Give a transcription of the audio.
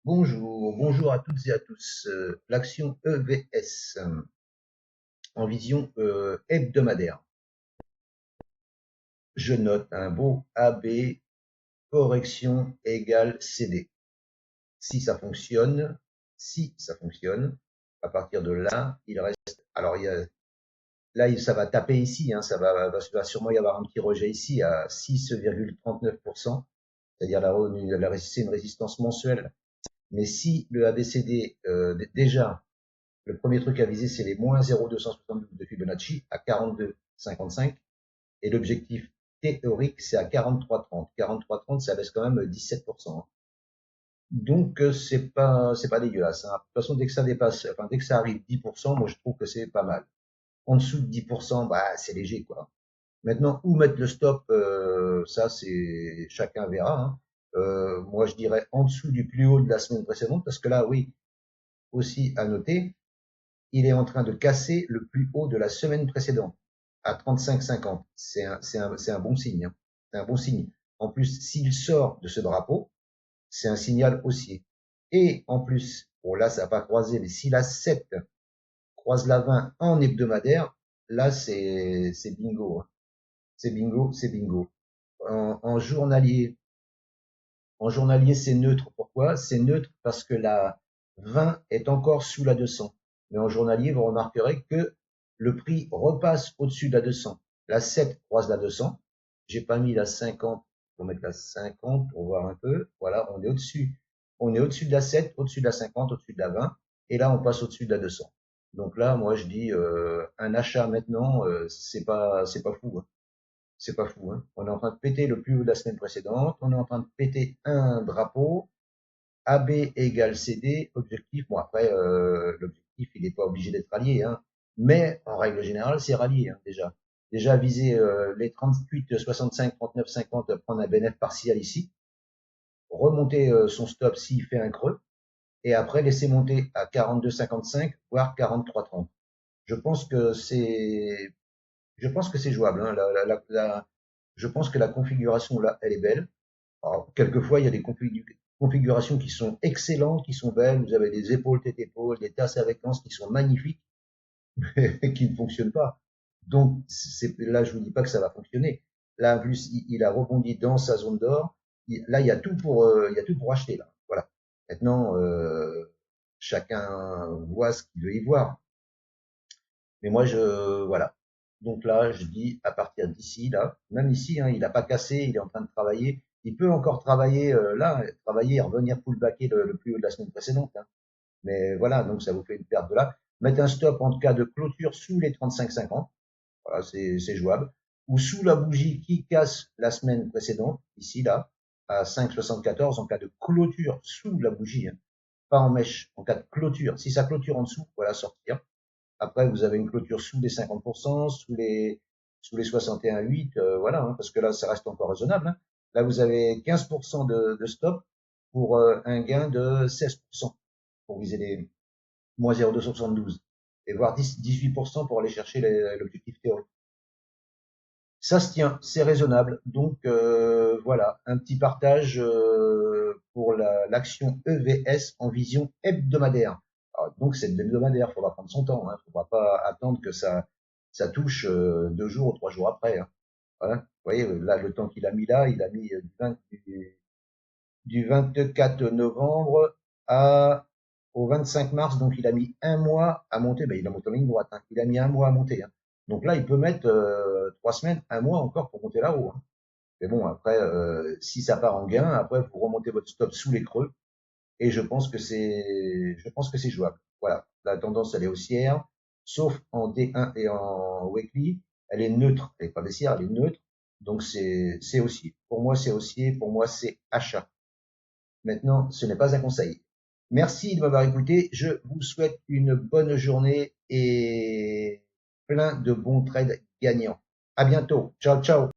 Bonjour à toutes et à tous. L'action EVS en vision hebdomadaire. Je note un beau AB correction égale CD. Si ça fonctionne, à partir de là, il reste. Alors là, ça va taper ici, hein, va sûrement y avoir un petit rejet ici à 6,39%, c'est-à-dire c'est une résistance mensuelle. Mais si le ABCD déjà le premier truc à viser, c'est les moins 0,272 de Fibonacci à 42,55. Et l'objectif théorique, c'est à 43,30. 43,30, ça baisse quand même 17%. Donc, c'est pas dégueulasse, hein. De toute façon, dès que ça dépasse, enfin, dès que ça arrive 10%, moi, je trouve que c'est pas mal. En dessous de 10%, bah, c'est léger, quoi. Maintenant, où mettre le stop, ça, c'est, chacun verra, hein. Moi, je dirais en dessous du plus haut de la semaine précédente, parce que là, oui, aussi à noter, il est en train de casser le plus haut de la semaine précédente à 35,50. C'est un bon signe, hein. C'est un bon signe. En plus, s'il sort de ce drapeau, c'est un signal haussier. Et en plus, bon là, ça n'a pas croisé, mais si la 7 croise la 20 en hebdomadaire, là, c'est bingo, hein. C'est bingo, c'est bingo. En journalier, c'est neutre. Pourquoi? C'est neutre parce que la 20 est encore sous la 200. Mais en journalier, vous remarquerez que le prix repasse au-dessus de la 200. La 7 croise la 200. J'ai pas mis la 50. Pour mettre la 50 pour voir un peu. Voilà, on est au-dessus. On est au-dessus de la 7, au-dessus de la 50, au-dessus de la 20. Et là, on passe au-dessus de la 200. Donc là, moi, je dis un achat maintenant, c'est pas fou, hein. C'est pas fou, hein. On est en train de péter le plus haut de la semaine précédente. On est en train de péter un drapeau. AB égale CD. Objectif. Bon, après, l'objectif, il n'est pas obligé d'être rallié, hein. Mais, en règle générale, c'est rallié, hein, déjà. Déjà, viser les 38, 65, 39, 50, prendre un bénéfice partiel ici. Remonter son stop s'il fait un creux. Et après, laisser monter à 42,55, voire 43,30. Je pense que c'est je pense que c'est jouable, hein. Je pense que la configuration là, elle est belle. Alors, quelquefois, il y a des configurations qui sont excellentes, qui sont belles. Vous avez des épaules tête épaules, des tasses avec anse qui sont magnifiques, et qui ne fonctionnent pas. Donc, là, je vous dis pas que ça va fonctionner. Là, en plus, il a rebondi dans sa zone d'or. Là, il y a tout pour acheter là. Voilà. Maintenant, chacun voit ce qu'il veut y voir. Mais moi, voilà. Donc là, je dis à partir d'ici, là, même ici, hein, il n'a pas cassé, il est en train de travailler. Il peut encore travailler là, travailler et revenir pullbacker le plus haut de la semaine précédente, hein. Mais voilà, donc ça vous fait une perte de là. Mettre un stop en cas de clôture sous les 35,50, voilà, c'est jouable. Ou sous la bougie qui casse la semaine précédente, ici, là, à 5,74 en cas de clôture sous la bougie, hein, pas en mèche, en cas de clôture. Si ça clôture en dessous, voilà, sortir. Après, vous avez une clôture sous les 50%, sous les 61,8, voilà, hein, parce que là, ça reste encore raisonnable, hein. Là, vous avez 15% de stop pour un gain de 16% pour viser les moins 0,272 et voire 18% pour aller chercher l'objectif théorique. Ça se tient, c'est raisonnable. Donc voilà, un petit partage pour l'action EVS en vision hebdomadaire. Alors, donc c'est hebdomadaire, il faudra prendre son temps, hein. Il ne faudra pas attendre que ça touche 2 jours ou 3 jours après, hein. Voilà. Vous voyez, là, le temps qu'il a mis là, il a mis du 24 novembre au 25 mars, donc il a mis un mois à monter. Ben, il a monté en ligne droite, hein. Il a mis un mois à monter, hein. Donc là, il peut mettre 3 semaines, un mois encore pour monter là-haut, hein. Mais bon, après, si ça part en gain, après, vous remontez votre stop sous les creux. Et je pense que c'est jouable. Voilà. La tendance, elle est haussière, sauf en D1 et en weekly. Elle est neutre. Elle n'est pas baissière, elle est neutre. Donc c'est haussier. Pour moi, c'est haussier. Pour moi, c'est achat. Maintenant, ce n'est pas un conseil. Merci de m'avoir écouté. Je vous souhaite une bonne journée et plein de bons trades gagnants. À bientôt. Ciao, ciao.